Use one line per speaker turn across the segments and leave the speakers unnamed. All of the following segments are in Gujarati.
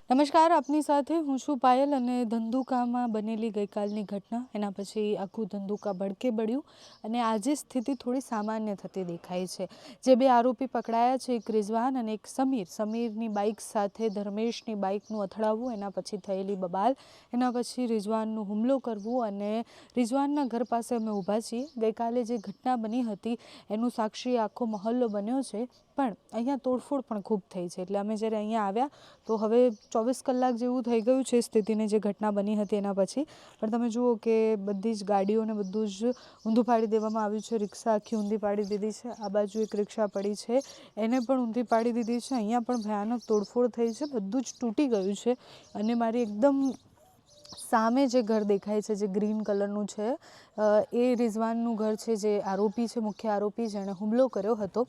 નમસ્કાર, આપની સાથે હું છું પાયલ અને ધંધુકામાં બનેલી ગઈકાલની ઘટના એના પછી આખું ધંધુકા ભડકે બળ્યું અને આજે સ્થિતિ થોડી સામાન્ય થતી દેખાય છે। જે બે આરોપી પકડાયા છે, એક રિઝવાન અને એક સમીરની બાઇક સાથે ધર્મેશની બાઇકનું અથડાવવું, એના પછી થયેલી બબાલ, એના પછી રિઝવાનનું હુમલો કરવું અને રિઝવાનના ઘર પાસે અમે ઊભા છીએ। ગઈકાલે જે ઘટના બની હતી એનું સાક્ષી આખો મહોલ્લો બન્યો છે, પણ અહીંયા તોડફોડ પણ ખૂબ થઈ છે। એટલે અમે જ્યારે અહીંયા આવ્યા તો હવે 24 કલાક જેવું થઈ ગયું છે સ્થિતિને, જે ઘટના બની હતી એના પછી। પણ તમે જુઓ કે બધી જ ગાડીઓને બધું જ ઊંધું પાડી દેવામાં આવ્યું છે। રિક્ષા આખી ઊંધી પાડી દીધી છે। આ બાજુ એક રિક્ષા પડી છે, એને પણ ઊંધી પાડી દીધી છે। અહીંયા પણ ભયાનક તોડફોડ થઈ છે, બધું જ તૂટી ગયું છે। અને મારી એકદમ સામે જે ઘર દેખાય છે, જે ગ્રીન કલરનું છે, એ રિઝવાનનું ઘર છે, જે આરોપી છે, મુખ્ય આરોપી જેણે હુમલો કર્યો હતો।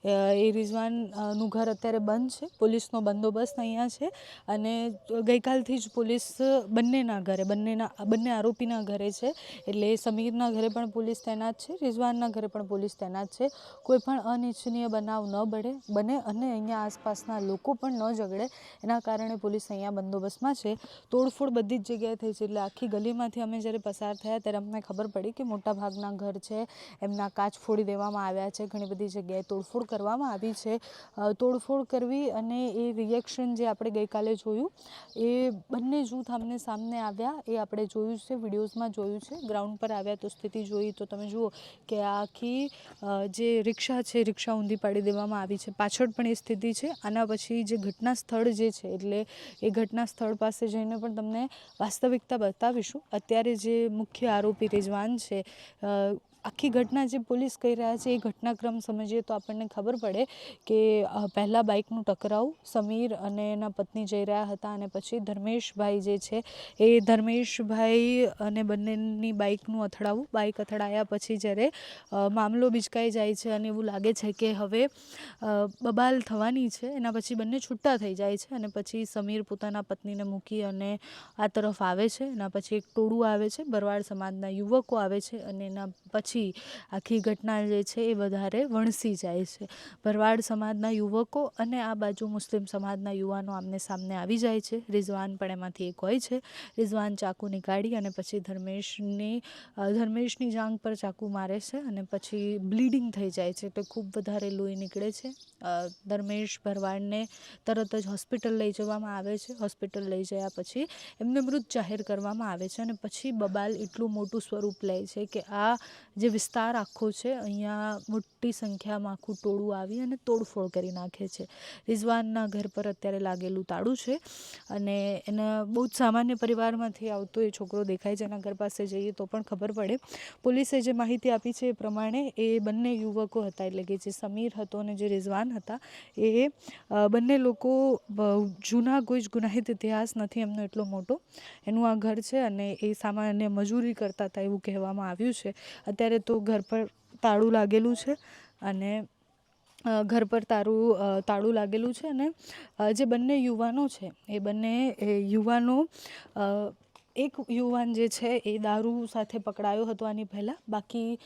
એ રિઝવાનનું ઘર અત્યારે બંધ છે, પોલીસનો બંદોબસ્ત અહીંયા છે અને ગઈકાલથી જ પોલીસ બંને આરોપીના ઘરે છે। એટલે સમીરના ઘરે પણ પોલીસ તૈનાત છે, રિઝવાનના ઘરે પણ પોલીસ તૈનાત છે। કોઈ પણ અનિચ્છનીય બનાવ ન બને અને અહીંયા આસપાસના લોકો પણ ન ઝઘડે, એના કારણે પોલીસ અહીંયા બંદોબસ્તમાં છે। તોડફોડ બધી જ જગ્યાએ થઈ છે, એટલે આખી ગલીમાંથી અમે જ્યારે પસાર થયા ત્યારે અમને ખબર પડી કે મોટાભાગના ઘર છે એમના કાચ ફોડી દેવામાં આવ્યા છે, ઘણી બધી જગ્યાએ તોડફોડ કરવામાં આવી છે। તોડફોડ કરવી અને એ રિએક્શન જે આપણે ગઈકાલે જોયું, એ બંને જૂથ આમને સામને આવ્યા, એ આપણે જોયું છે, વિડીયોઝમાં જોયું છે। ગ્રાઉન્ડ પર આવ્યા તો સ્થિતિ જોઈ તો તમે જુઓ કે આ આખી જે રિક્ષા છે, રિક્ષા ઊંધી પાડી દેવામાં આવી છે, પાછળ પણ એ સ્થિતિ છે। આના પછી જે ઘટના સ્થળ જે છે, એટલે એ ઘટના સ્થળ પાસે જઈને પણ તમને વાસ્તવિકતા બતાવીશું। અત્યારે જે મુખ્ય આરોપી રિઝવાન છે, આખી ઘટના જે પોલીસ કહી રહ્યા છે એ ઘટનાક્રમ સમજીએ તો આપણને ખબર પડે કે પહેલાં બાઇકનું ટકરાવ, સમીર અને એના પત્ની જઈ રહ્યા હતા અને પછી ધર્મેશભાઈ જે છે એ ધર્મેશભાઈ અને બંનેની બાઇકનું અથડાવું, બાઇક અથડાયા પછી જ્યારે મામલો બિચકાઈ જાય છે અને એવું લાગે છે કે હવે બબાલ થવાની છે, એના પછી બંને છૂટા થઈ જાય છે અને પછી સમીર પોતાના પત્નીને મૂકી અને આ તરફ આવે છે। એના પછી એક ટોળું આવે છે, ભરવાડ સમાજના યુવકો આવે છે અને એના પછી આખી ઘટના જે છે એ વધારે વણસી જાય છે। ભરવાડ સમાજના યુવકો અને આ બાજુ મુસ્લિમ સમાજના યુવાનો આમને સામને આવી જાય છે। રિઝવાન પણ એમાંથી એક હોય છે। રિઝવાન ચાકુ નીકાળી અને પછી ધર્મેશની જાંઘ પર ચાકુ મારે છે અને પછી બ્લીડિંગ થઈ જાય છે, એટલે ખૂબ વધારે લોહી નીકળે છે। ધર્મેશ ભરવાડને તરત જ હોસ્પિટલ લઈ જવામાં આવે છે। હોસ્પિટલ લઈ જયા પછી એમને મૃત જાહેર કરવામાં આવે છે અને પછી બબાલ એટલું મોટું સ્વરૂપ લે છે કે આ જે વિસ્તાર આખો છે, અહીંયા મોટી સંખ્યામાં આખું ટોળું આવી અને તોડફોડ કરી નાખે છે। રિઝવાનના ઘર પર અત્યારે લાગેલું તાળું છે અને એના બહુ જ સામાન્ય પરિવારમાંથી આવતો એ છોકરો દેખાય છે। એના ઘર પાસે જઈએ તો પણ ખબર પડે। પોલીસે જે માહિતી આપી છે એ પ્રમાણે એ બંને યુવકો હતા, એટલે કે જે સમીર હતો અને જે રિઝવાન હતા, એ બંને લોકો જૂના કોઈ જ ગુનાહિત ઇતિહાસ નથી એમનો એટલો મોટો। એનું આ ઘર છે અને એ સામાન્ય મજૂરી કરતા હતા એવું કહેવામાં આવ્યું છે। અત્યારે તો ઘર પર તાળું લાગેલું છે અને ઘર પર તાળું લાગેલું છે અને જે બંને યુવાનો છે એ બંને યુવાનો, એક યુવાન જે છે એ દારૂ સાથે પકડાયો હતો આની પહેલાં, બાકી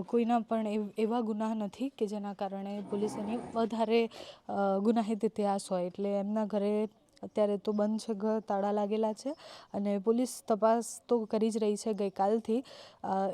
કોઈના પણ એવા ગુનાહ નથી કે જેના કારણે પોલીસને વધારે ગુનાહિત ઇતિહાસ હોય, એટલે એમના ઘરે અત્યારે તો બંધ છે ઘર, તાળા લાગેલા છે અને પોલીસ તપાસ તો કરી જ રહી છે ગઈકાલથી।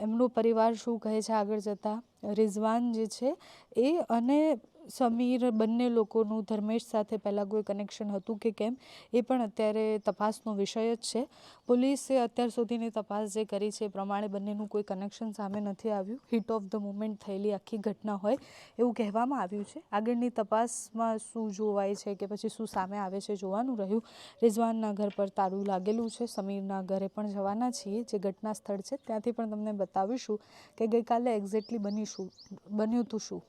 એમનો પરિવાર શું કહે છે આગળ જતાં, રિઝવાન જે છે એ અને સમીર બંને લોકોનું ધર્મેશ સાથે પહેલાં કોઈ કનેક્શન હતું કે કેમ, એ પણ અત્યારે તપાસનો વિષય જ છે। પોલીસે અત્યાર સુધીની તપાસ જે કરી છે એ પ્રમાણે બંનેનું કોઈ કનેક્શન સામે નથી આવ્યું। હિટ ઓફ ધ મોમેન્ટ થયેલી આખી ઘટના હોય એવું કહેવામાં આવ્યું છે। આગળની તપાસમાં શું જોવાય છે કે પછી શું સામે આવે છે જોવાનું રહ્યું। રિઝવાનના ઘર પર તાળું લાગેલું છે, સમીરના ઘરે પણ જવાના છીએ, જે ઘટના સ્થળ છે ત્યાંથી પણ તમને બતાવીશું કે ગઈકાલે એક્ઝેક્ટલી બન્યું હતું શું।